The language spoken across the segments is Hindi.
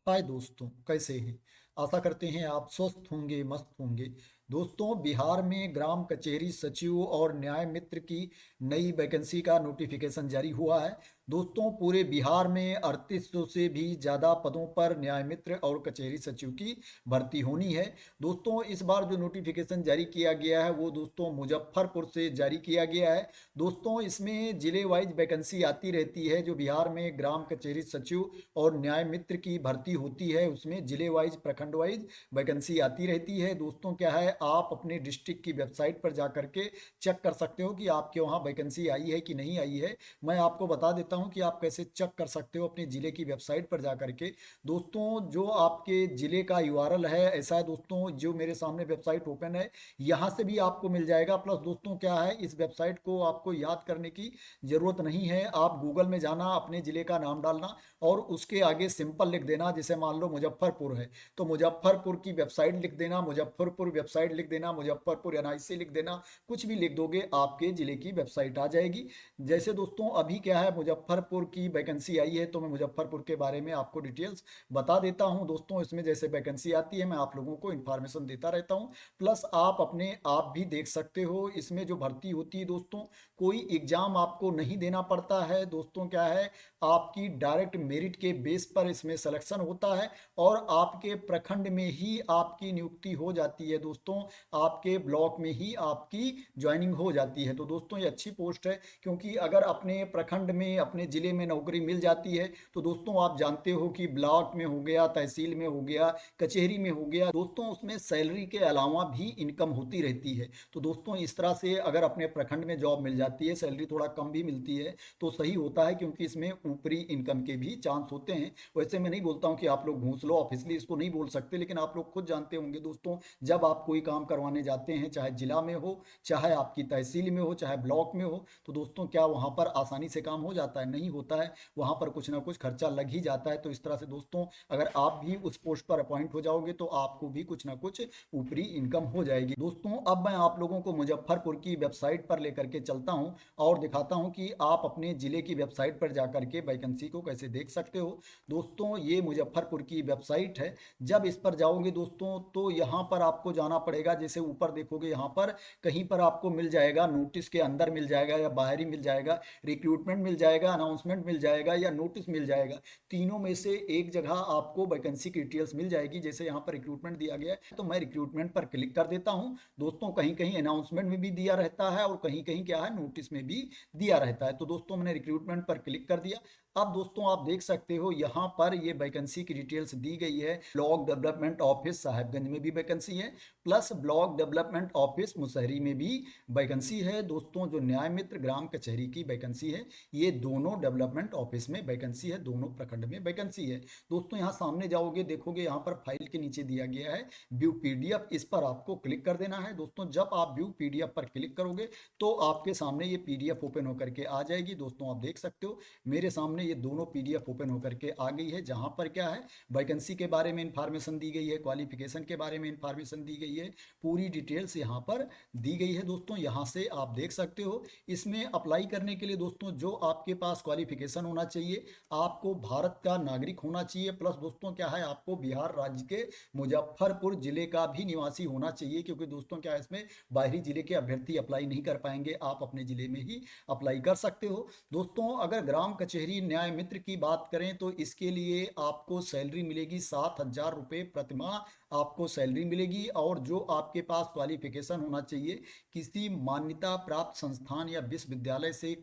हाय दोस्तों, कैसे हैं। आशा करते हैं आप स्वस्थ होंगे, मस्त होंगे। दोस्तों, बिहार में ग्राम कचहरी सचिव और न्याय मित्र की नई वैकेंसी का नोटिफिकेशन जारी हुआ है। दोस्तों, पूरे बिहार में 3800 से भी ज़्यादा पदों पर न्याय मित्र और कचहरी सचिव की भर्ती होनी है। दोस्तों, इस बार जो नोटिफिकेशन जारी किया गया है वो दोस्तों मुजफ्फरपुर से जारी किया गया है। दोस्तों, इसमें जिले वाइज वैकेंसी आती रहती है। जो बिहार में ग्राम कचहरी सचिव और न्याय मित्र की भर्ती होती है उसमें जिले वाइज, प्रखंड वाइज वैकेंसी आती रहती है। दोस्तों, क्या है, आप अपने डिस्ट्रिक्ट की वेबसाइट पर जा करके चेक कर सकते हो कि आपके वहाँ वैकेंसी आई है कि नहीं आई है। मैं आपको बता देता हूँ कि आप कैसे चेक कर सकते हो अपने ज़िले की वेबसाइट पर जा करके। दोस्तों, जो आपके ज़िले का यूआरएल है, ऐसा है दोस्तों, जो मेरे सामने वेबसाइट ओपन है यहाँ से भी आपको मिल जाएगा। प्लस दोस्तों, क्या है, इस वेबसाइट को आपको याद करने की ज़रूरत नहीं है। आप गूगल में जाना, अपने ज़िले का नाम डालना और उसके आगे सिंपल लिख देना। जैसे मान लो मुजफ्फरपुर है तो मुजफ्फरपुर की वेबसाइट लिख देना, मुजफ्फरपुर वेबसाइट लिख देना, मुजफ्फरपुर एनआईसी लिख देना। कुछ भी लिख दोगे आपके ज़िले की वेबसाइट आ जाएगी। जैसे दोस्तों, अभी क्या है, मुजफ्फरपुर की वैकेंसी आई है तो मैं मुजफ्फरपुर के बारे में आपको डिटेल्स बता देता हूं। दोस्तों, इसमें जैसे वैकेंसी आती है मैं आप लोगों को इन्फॉर्मेशन देता रहता हूं। प्लस आप अपने आप भी देख सकते हो इसमें जो भर्ती होती है दोस्तों, कोई एग्जाम आपको नहीं देना पड़ता है। दोस्तों, क्या है, आपकी डायरेक्ट मेरिट के बेस पर इसमें सिलेक्शन होता है और आपके प्रखंड में ही आपकी नियुक्ति हो जाती है। दोस्तों, आपके ब्लॉक में ही आपकी ज्वाइनिंग हो जाती है। तो दोस्तों, ये अच्छी पोस्ट है, क्योंकि अगर अपने प्रखंड में, अपने ज़िले में नौकरी मिल जाती है तो दोस्तों आप जानते हो कि ब्लॉक में हो गया, तहसील में हो गया, कचहरी में हो गया, दोस्तों उसमें सैलरी के अलावा भी इनकम होती रहती है। तो दोस्तों, इस तरह से अगर अपने प्रखंड में जॉब मिल जाती है, सैलरी थोड़ा कम भी मिलती है तो सही होता है, क्योंकि इसमें ऊपरी इनकम के भी चांस होते हैं। वैसे मैं नहीं बोलता हूँ कि आप लोग घूस लो, ऑफिशियली इसको नहीं बोल सकते, लेकिन आप लोग खुद जानते होंगे दोस्तों, जब आप कोई काम करवाने जाते हैं, चाहे जिला में हो, चाहे आपकी तहसील में हो, चाहे ब्लॉक में हो, तो दोस्तों क्या वहाँ पर आसानी से काम हो जाता है? नहीं होता है। वहाँ पर कुछ ना कुछ खर्चा लग ही जाता है। तो इस तरह से दोस्तों, अगर आप भी उस पोस्ट पर अपॉइंट हो जाओगे तो आपको भी कुछ ना कुछ ऊपरी इनकम हो जाएगी। दोस्तों, अब मैं आप लोगों को मुजफ्फरपुर की वेबसाइट पर लेकर के चलता हूँ और दिखाता हूँ कि आप अपने ज़िले की वेबसाइट पर जाकर के वैकेंसी को कैसे देख सकते हो। दोस्तों, ये मुजफ्फरपुर की वेबसाइट है। जब इस पर जाओगे दोस्तों तो यहाँ पर आपको जाना पड़ेगा। जैसे ऊपर देखोगे, यहाँ पर कहीं पर आपको मिल जाएगा, नोटिस के अंदर मिल जाएगा या बाहर ही मिल जाएगा, रिक्रूटमेंट मिल जाएगा, अनाउंसमेंट मिल जाएगा या नोटिस मिल जाएगा। तीनों में से एक जगह आपको वैकेंसी की डिटेल्स मिल जाएगी। जैसे यहाँ पर रिक्रूटमेंट दिया गया है तो मैं रिक्रूटमेंट पर क्लिक कर देता हूँ। दोस्तों, कहीं कहीं अनाउंसमेंट में भी दिया रहता है और कहीं कहीं क्या है, नोटिस में भी दिया रहता है। तो दोस्तों, मैंने रिक्रूटमेंट पर क्लिक कर दिया। अब दोस्तों, आप देख सकते हो यहाँ पर ये वैकेंसी की डिटेल्स दी गई है। ब्लॉक डेवलपमेंट ऑफिस साहेबगंज में भी वैकेंसी है, plus block development office Musahari में भी वैकेंसी है। दोस्तों, जो न्याय मित्र ग्राम कचहरी की वैकेंसी है, ये दोनों डेवलपमेंट ऑफिस में वैकेंसी है, दोनों प्रखंड में वैकेंसी है। दोस्तों, यहाँ सामने जाओगे, देखोगे यहाँ पर फाइल के नीचे दिया गया है व्यू पीडीएफ। इस पर आपको क्लिक कर देना है। दोस्तों, जब आप व्यू पीडीएफ पर क्लिक करोगे तो आपके सामने ये पीडीएफ ओपन होकर के आ जाएगी। दोस्तों, आप देख सकते हो मेरे सामने ये दोनों पीडीएफ ओपन होकर के आ गई है, जहां पर क्या है, वैकेंसी के बारे में इंफॉर्मेशन दी गई है, क्वालिफिकेशन के बारे में इंफॉर्मेशन दी गई है, पूरी डिटेल्स यहाँ पर दी गई है। दोस्तों, यहाँ से आप देख सकते हो। इसमें अप्लाई करने के लिए दोस्तों, जो आपके पास क्वालिफिकेशन होना चाहिए, आपको भारत का नागरिक होना चाहिए। प्लस दोस्तों, क्या है, आपको बिहार राज्य के मुजफ्फरपुर जिले का भी निवासी होना चाहिए, क्योंकि दोस्तों क्या है, इसमें बाहरी जिले के अभ्यर्थी अप्लाई नहीं कर पाएंगे, आप अपने जिले में ही अप्लाई कर सकते हो। दोस्तों, अगर ग्राम कचहरी न्याय मित्र की बात करें तो इसके लिए आपको सैलरी मिलेगी 7,000 रुपये प्रतिमाह आपको सैलरी मिलेगी। और जो आपके पास क्वालिफिकेशन होना चाहिए, किसी मान्यता प्राप्त संस्थान या विश्वविद्यालय से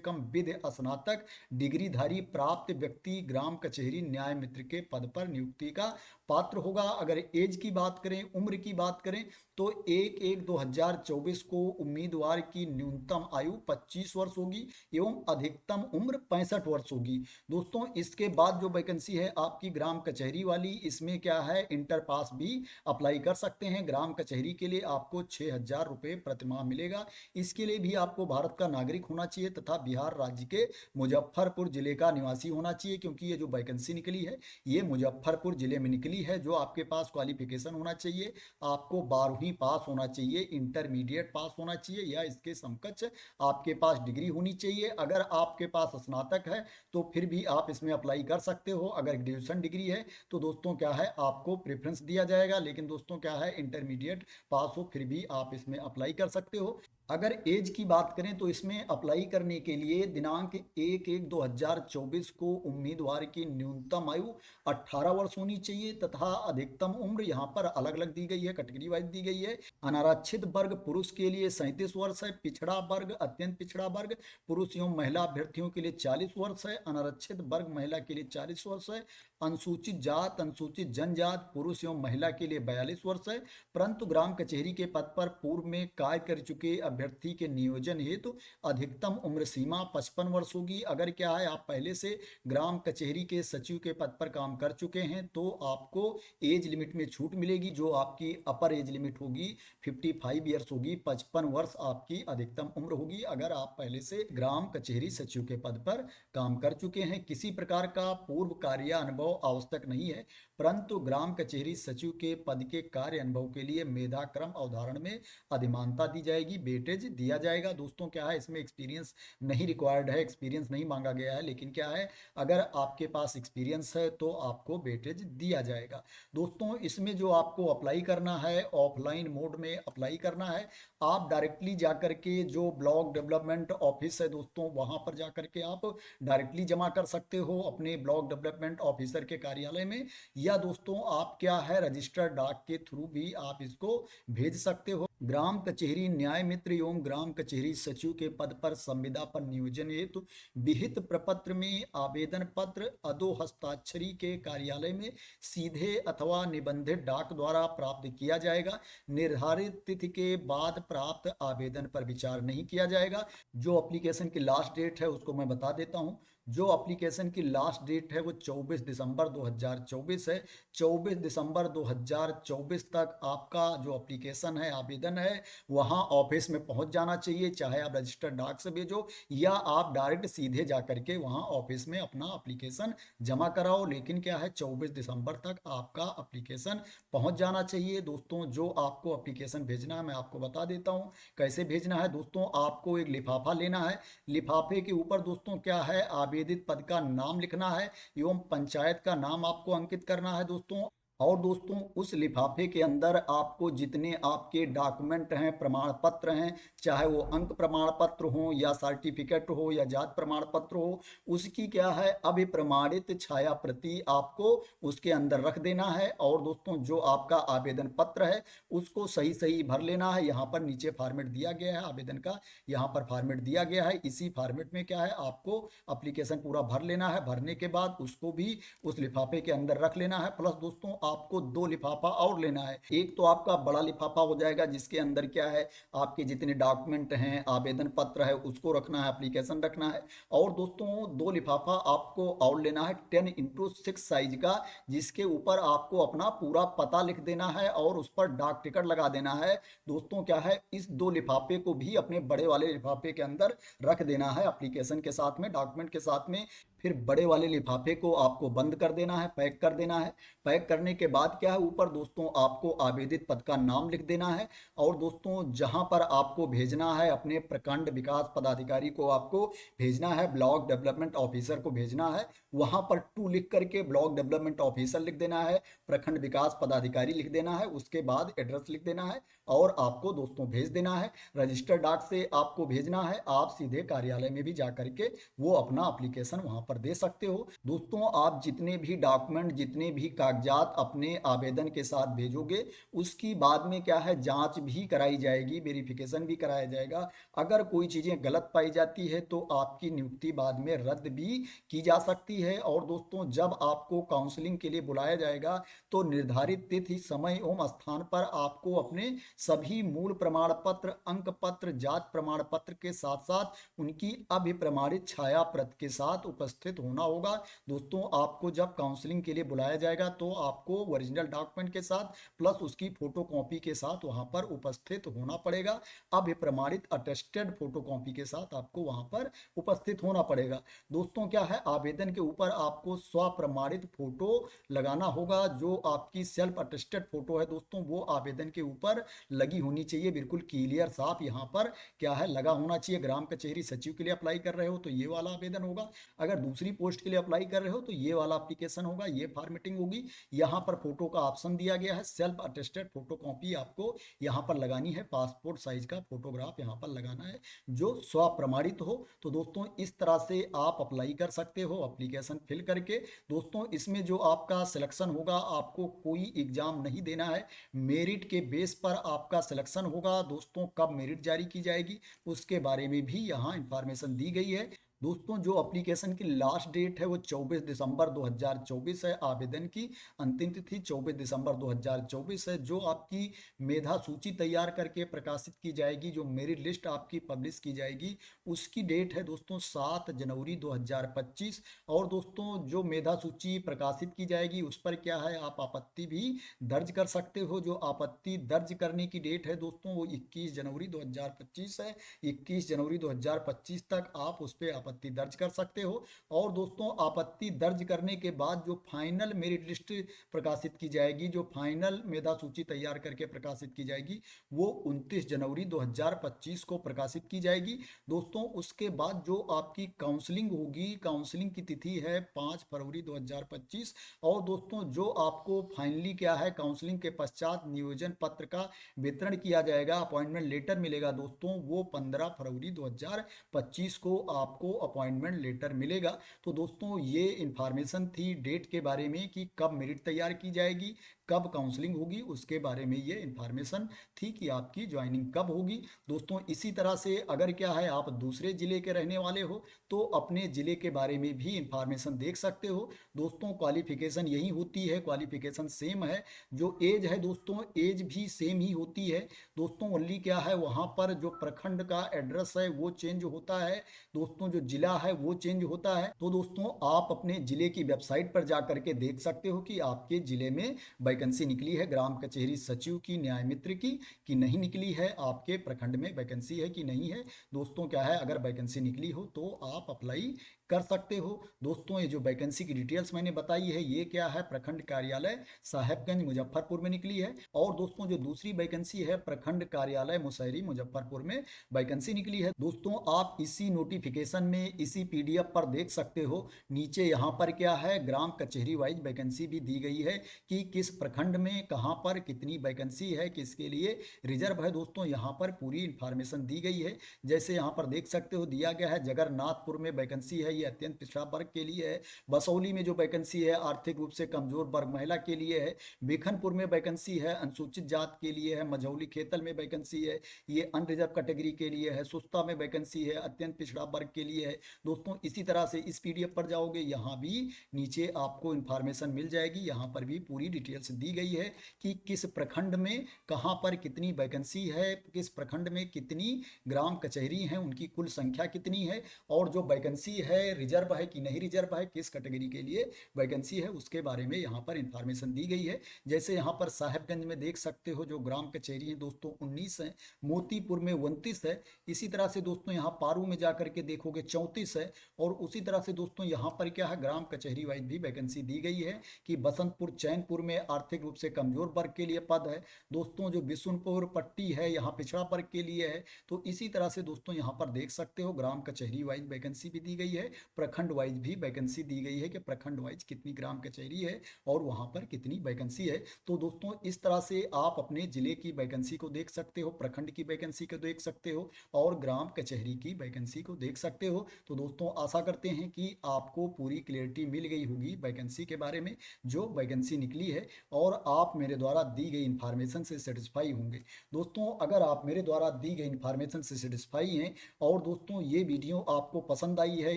कम विधि स्नातक डिग्रीधारी प्राप्त व्यक्ति ग्राम कचहरी न्याय मित्र के पद पर नियुक्ति का पात्र होगा। अगर एज की बात करें, उम्र की बात करें, तो 1/1/2024 को उम्मीदवार की न्यूनतम आयु 25 वर्ष होगी एवं अधिकतम उम्र 65 वर्ष होगी। दोस्तों, इसके बाद जो वैकेंसी है आपकी ग्राम कचहरी वाली, इसमें क्या है, इंटर पास भी अप्लाई कर सकते हैं। ग्राम कचहरी के लिए आपको 6,000 रुपये प्रतिमाह मिलेगा। इसके लिए भी आपको भारत का नागरिक होना चाहिए तथा बिहार राज्य के मुजफ्फरपुर जिले का निवासी होना चाहिए, क्योंकि ये जो वैकेंसी निकली है ये मुजफ्फरपुर जिले में निकली है। जो आपके पास क्वालिफिकेशन होना चाहिए, आपको 12वीं पास होना चाहिए, इंटरमीडिएट पास होना चाहिए या इसके समकक्ष आपके पास डिग्री होनी चाहिए। अगर आपके पास स्नातक है तो फिर भी आप इसमें अप्लाई कर सकते हो। अगर ग्रेजुएशन डिग्री है तो दोस्तों क्या है, आपको प्रेफरेंस दिया जाएगा, लेकिन दोस्तों क्या है, इंटरमीडिएट पास हो फिर भी आप इसमें अप्लाई कर सकते हो। अगर एज की बात करें तो इसमें अप्लाई करने के लिए दिनांक 1/1/2024 को उम्मीदवार की न्यूनतम आयु 18 वर्ष होनी चाहिए तथा अधिकतम उम्र यहाँ पर अलग अलग दी गई है, कैटेगरी वाइज दी गई है। अनारक्षित वर्ग पुरुष के लिए 37 वर्ष है, पिछड़ा वर्ग, अत्यंत पिछड़ा वर्ग पुरुष एवं महिला अभ्यर्थियों के लिए 40 वर्ष है, अनारक्षित वर्ग महिला के लिए 40 वर्ष है, अनुसूचित जात, अनुसूचित जनजात पुरुष एवं महिला के लिए 42 वर्ष है। परंतु ग्राम कचहरी के पद पर पूर्व में कार्य कर चुके अभ्यर्थी के नियोजन हेतु अधिकतम उम्र सीमा 55 वर्ष होगी। अगर क्या है, आप पहले से ग्राम कचहरी के सचिव के पद पर काम कर चुके हैं तो आपको एज लिमिट में छूट मिलेगी, जो आपकी अपर एज लिमिट होगी 55 ईयर्स होगी, 55 वर्ष आपकी अधिकतम उम्र होगी अगर आप पहले से ग्राम कचहरी सचिव के पद पर काम कर चुके हैं। किसी प्रकार का पूर्व कार्य अनुभव आवश्यक नहीं है, परंतु ग्राम कचहरी सचिव के पद के कार्य अनुभव के लिए मेधा क्रम अवधारण में अधिमानता दी जाएगी, वेटेज दिया जाएगा। दोस्तों क्या है, इसमें एक्सपीरियंस नहीं रिक्वायर्ड है, एक्सपीरियंस नहीं मांगा गया है, लेकिन क्या है, अगर आपके पास एक्सपीरियंस है तो आपको वेटेज दिया जाएगा। दोस्तों इसमें जो आपको अप्लाई करना है, ऑफलाइन मोड में अप्लाई करना है। आप डायरेक्टली जाकर के जो ब्लॉक डेवलपमेंट ऑफिस है दोस्तों, वहां पर जाकर के आप डायरेक्टली जमा कर सकते हो अपने ब्लॉक डेवलपमेंट ऑफिसर के कार्यालय में, या दोस्तों आप क्या है, रजिस्टर्ड डाक के थ्रू भी आप इसको भेज सकते हो। ग्राम कचहरी न्याय मित्र एवं ग्राम कचहरी सचिव के पद पर संविदा पर नियोजन हेतु विहित प्रपत्र में आवेदन पत्र अदो हस्ताक्षरी के कार्यालय में सीधे अथवा निबंधित डाक द्वारा प्राप्त किया जाएगा। निर्धारित तिथि के बाद प्राप्त आवेदन पर विचार नहीं किया जाएगा। जो एप्लीकेशन की लास्ट डेट है उसको मैं बता देता हूँ। जो एप्लीकेशन की लास्ट डेट है वो 24 दिसंबर 2024 है। 24 दिसंबर 2024 तक आपका जो एप्लीकेशन है, आवेदन है, वहाँ ऑफिस में पहुँच जाना चाहिए। चाहे आप रजिस्टर्ड डाक से भेजो या आप डायरेक्ट सीधे जा करके वहाँ ऑफिस में अपना एप्लीकेशन जमा कराओ, लेकिन क्या है, 24 दिसंबर तक आपका एप्लीकेशन पहुँच जाना चाहिए। दोस्तों जो आपको एप्लीकेशन भेजना है मैं आपको बता देता हूँ कैसे भेजना है। दोस्तों आपको एक लिफाफा लेना है। लिफाफे के ऊपर दोस्तों क्या है, आवेदित पद का नाम लिखना है एवं पंचायत का नाम आपको अंकित करना है दोस्तों। और दोस्तों उस लिफाफे के अंदर आपको जितने आपके डॉक्यूमेंट हैं, प्रमाण पत्र हैं, चाहे वो अंक प्रमाण पत्र हो या सर्टिफिकेट हो या जात प्रमाण पत्र हो, उसकी क्या है, अभिप्रमाणित छाया प्रति आपको उसके अंदर रख देना है। और दोस्तों जो आपका आवेदन पत्र है उसको सही सही भर लेना है। यहाँ पर नीचे फॉर्मेट दिया गया है आवेदन का, यहाँ पर फॉर्मेट दिया गया है। इसी फॉर्मेट में क्या है, आपको एप्लीकेशन पूरा भर लेना है। भरने के बाद उसको भी उस लिफाफे के अंदर रख लेना है। प्लस दोस्तों आपको 2 लिफाफा और लेना है। एक तो आपका बड़ा लिफाफा हो जाएगा जिसके अंदर क्या है, आपके जितने डॉक्यूमेंट हैं, आवेदन पत्र है उसको रखना है, एप्लीकेशन रखना है। और दोस्तों 2 लिफाफा आपको और लेना है 10x6 साइज का, जिसके ऊपर आपको अपना पूरा पता लिख देना है और उस पर डाक टिकट लगा देना है। दोस्तों क्या है, इस 2 लिफाफे को भी अपने बड़े वाले लिफाफे के अंदर रख देना है, एप्लीकेशन के साथ में, डॉक्यूमेंट के साथ में। फिर बड़े वाले लिफाफे को आपको बंद कर देना है, पैक कर देना है। पैक करने के बाद क्या है, ऊपर दोस्तों आपको आवेदित पद का नाम लिख देना है। और दोस्तों जहां पर आपको भेजना है, अपने प्रखंड विकास पदाधिकारी को आपको भेजना है, ब्लॉक डेवलपमेंट ऑफिसर को भेजना है, वहां पर टू लिख करके ब्लॉक डेवलपमेंट ऑफिसर लिख देना है, प्रखंड विकास पदाधिकारी लिख देना है, उसके बाद एड्रेस लिख देना है और आपको दोस्तों भेज देना है। रजिस्टर्ड डाक से आपको भेजना है, आप सीधे कार्यालय में भी जा करके वो अपना एप्लीकेशन वहां पर दे सकते हो। दोस्तों आप जितने भी डॉक्यूमेंट, जितने भी कागजात अपने आवेदन के साथ भेजोगे, उसकी बाद में क्या है, जांच भी कराई जाएगी, वेरिफिकेशन भी कराया जाएगा। अगर कोई चीज़ें गलत पाई जाती है तो आपकी नियुक्ति बाद में रद्द भी की जा सकती है। और दोस्तों जब आपको काउंसलिंग के लिए बुलाया जाएगा तो निर्धारित तिथि, समय एवं स्थान पर आपको अपने सभी मूल प्रमाण पत्र, अंक पत्र, जात प्रमाण पत्र के साथ साथ उनकी अभिप्रमाणित छाया प्रत के साथ उपस्थित उपस्थित होना होगा। दोस्तों आपको जब काउंसलिंग के लिए बुलाया जाएगा तो आपको ओरिजिनल डॉक्यूमेंट के साथ प्लस उसकी फोटोकॉपी के साथ वहां पर उपस्थित होना पड़ेगा। अब ये प्रमाणित अटेस्टेड फोटोकॉपी के साथ आपको वहां पर उपस्थित होना पड़ेगा। दोस्तों क्या है, आवेदन के ऊपर आपको स्वप्रमाणित फोटो लगाना होगा। जो आपकी सेल्फ अटेस्टेड फोटो है दोस्तों वो आवेदन के ऊपर लगी होनी चाहिए, बिल्कुल क्लियर साफ यहाँ पर क्या है लगा होना चाहिए। ग्राम कचहरी सचिव के लिए अप्लाई कर रहे हो तो ये वाला आवेदन होगा, अगर दूसरी पोस्ट के लिए अप्लाई कर रहे हो तो ये वाला एप्लीकेशन होगा, ये फॉर्मेटिंग होगी। यहाँ पर फोटो का ऑप्शन दिया गया है, सेल्फ अटेस्टेड फोटो कॉपी आपको यहाँ पर लगानी है, पासपोर्ट साइज का फोटोग्राफ यहाँ पर लगाना है जो स्वप्रमाणित हो। तो दोस्तों इस तरह से आप अप्लाई कर सकते हो एप्लीकेशन फिल करके। दोस्तों इसमें जो आपका सिलेक्शन होगा, आपको कोई एग्जाम नहीं देना है, मेरिट के बेस पर आपका सिलेक्शन होगा। दोस्तों कब मेरिट जारी की जाएगी उसके बारे में भी यहाँ इंफॉर्मेशन दी गई है। दोस्तों जो एप्लीकेशन की लास्ट डेट है वो 24 दिसंबर 2024 है। आवेदन की अंतिम तिथि 24 दिसंबर 2024 है। जो आपकी मेधा सूची तैयार करके प्रकाशित की जाएगी, जो मेरिट लिस्ट आपकी पब्लिश की जाएगी, उसकी डेट है दोस्तों 7 जनवरी 2025। और दोस्तों जो मेधा सूची प्रकाशित की जाएगी उस पर क्या है, आप आपत्ति भी दर्ज कर सकते हो। जो आपत्ति दर्ज करने की डेट है दोस्तों वो 21 जनवरी 2025 है। 21 जनवरी 2025 तक आप उस पर आपत्ति दर्ज कर सकते हो। और दोस्तों आपत्ति दर्ज करने के बाद जो फाइनल मेरिट लिस्ट प्रकाशित की जाएगी, जो फाइनल मेधा सूची तैयार करके प्रकाशित की जाएगी, वो 29 जनवरी 2025 को प्रकाशित की जाएगी। दोस्तों उसके बाद जो आपकी काउंसलिंग होगी, काउंसलिंग की तिथि है 5 फरवरी 2025। और दोस्तों जो आपको फाइनली क्या है काउंसलिंग के पश्चात नियोजन पत्र का वितरण किया जाएगा, अपॉइंटमेंट लेटर मिलेगा दोस्तों, वो 15 फरवरी 2025 को आपको अपॉइंटमेंट लेटर मिलेगा। तो दोस्तों ये इंफॉर्मेशन थी डेट के बारे में कि कब मेरिट तैयार की जाएगी, कब काउंसलिंग होगी, उसके बारे में ये इंफॉर्मेशन थी कि आपकी ज्वाइनिंग कब होगी। दोस्तों इसी तरह से अगर क्या है आप दूसरे ज़िले के रहने वाले हो तो अपने ज़िले के बारे में भी इंफॉर्मेशन देख सकते हो। दोस्तों क्वालिफिकेशन यही होती है, क्वालिफिकेशन सेम है। जो एज है दोस्तों एज भी सेम ही होती है। दोस्तों ओनली क्या है वहाँ पर जो प्रखंड का एड्रेस है वो चेंज होता है, दोस्तों जो जिला है वो चेंज होता है। तो दोस्तों आप अपने ज़िले की वेबसाइट पर जा करके देख सकते हो कि आपके ज़िले में वैकेंसी निकली है ग्राम कचहरी सचिव की, न्याय मित्र की, कि नहीं निकली है, आपके प्रखंड में वैकेंसी है कि नहीं है। दोस्तों क्या है अगर वैकेंसी निकली हो तो आप अप्लाई कर सकते हो। दोस्तों ये जो वैकेंसी की डिटेल्स मैंने बताई है ये क्या है प्रखंड कार्यालय साहेबगंज मुजफ्फरपुर में निकली है। और दोस्तों जो दूसरी वैकेंसी है प्रखंड कार्यालय मुसहरी मुजफ्फरपुर में वैकेंसी निकली है। दोस्तों आप इसी नोटिफिकेशन में इसी पीडीएफ पर देख सकते हो, नीचे यहाँ पर क्या है ग्राम कचहरी वाइज वैकेंसी भी दी गई है कि किस प्रखंड में कहाँ पर कितनी वैकेंसी है, किसके लिए रिजर्व है। दोस्तों यहाँ पर पूरी इंफॉर्मेशन दी गई है। जैसे यहाँ पर देख सकते हो दिया गया है जगन्नाथपुर में वैकेंसी है, ये अत्यंत पिछड़ा वर्ग के लिए है। बसौली में जो वैकेंसी है आर्थिक रूप से कमजोर वर्ग महिला के लिए है। बेखनपुर में वैकेंसी है अनुसूचित जात के लिए है। मझौली खेतल में वैकेंसी है, ये अनरिजर्व कैटेगरी के लिए है। सुस्ता में वैकेंसी है, अत्यंत पिछड़ा वर्ग के लिए है। दोस्तों इसी तरह से इस पीडीएफ पर जाओगे यहाँ भी नीचे आपको इंफॉर्मेशन मिल जाएगी, यहाँ पर भी पूरी डिटेल्स दी गई है कि किस प्रखंड में कहाँ पर कितनी वैकेंसी है, किस प्रखंड में कितनी ग्राम कचहरी हैं, उनकी कुल संख्या कितनी है, और जो वैकेंसी है रिजर्व है कि नहीं रिजर्व है, किस कैटेगरी के लिए वैकेंसी है, उसके बारे में यहाँ पर इंफॉर्मेशन दी गई है। जैसे यहाँ पर साहेबगंज में देख सकते हो जो ग्राम कचहरी है दोस्तों 19 है, मोतीपुर में 29 है। इसी तरह से दोस्तों यहाँ पारू में जाकर के देखोगे 34 है। और उसी तरह से दोस्तों यहाँ पर क्या है ग्राम कचहरी वाइज भी वैकेंसी दी गई है कि बसंतपुर चैनपुर में आर्थिक रूप से कमजोर वर्ग के लिए पद है। दोस्तों जो बिशुनपुर पट्टी है यहाँ पिछड़ा वर्ग के लिए है। तो इसी तरह से दोस्तों यहाँ पर देख सकते हो ग्राम कचहरी वाइज वैकेंसी भी दी गई है, प्रखंड वाइज भी वैकेंसी दी गई है कि प्रखंड वाइज कितनी ग्राम कचहरी है और वहाँ पर कितनी वैकेंसी है। तो दोस्तों इस तरह से आप अपने जिले की वैकेंसी को देख सकते हो, प्रखंड की वैकेंसी को देख सकते हो और ग्राम कचहरी की वैकेंसी को देख सकते हो। तो दोस्तों आशा करते हैं कि आपको पूरी क्लियरिटी मिल गई होगी वैकेंसी के बारे में, जो वैकेंसी निकली है, और आप मेरे द्वारा दी गई इन्फॉर्मेशन से सेटिस्फाई होंगे। दोस्तों अगर आप मेरे द्वारा दी गई इन्फॉर्मेशन से सेटिस्फाई हैं और दोस्तों ये वीडियो आपको पसंद आई है,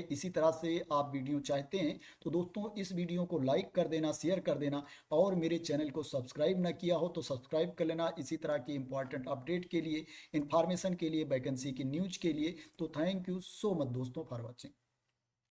इसी तरह से आप वीडियो चाहते हैं, तो दोस्तों इस वीडियो को लाइक कर देना, शेयर कर देना, और मेरे चैनल को सब्सक्राइब ना किया हो तो सब्सक्राइब कर लेना इसी तरह की इंपॉर्टेंट अपडेट के लिए, इंफॉर्मेशन के लिए, वैकेंसी की न्यूज के लिए। तो थैंक यू सो मच दोस्तों फॉर वॉचिंग।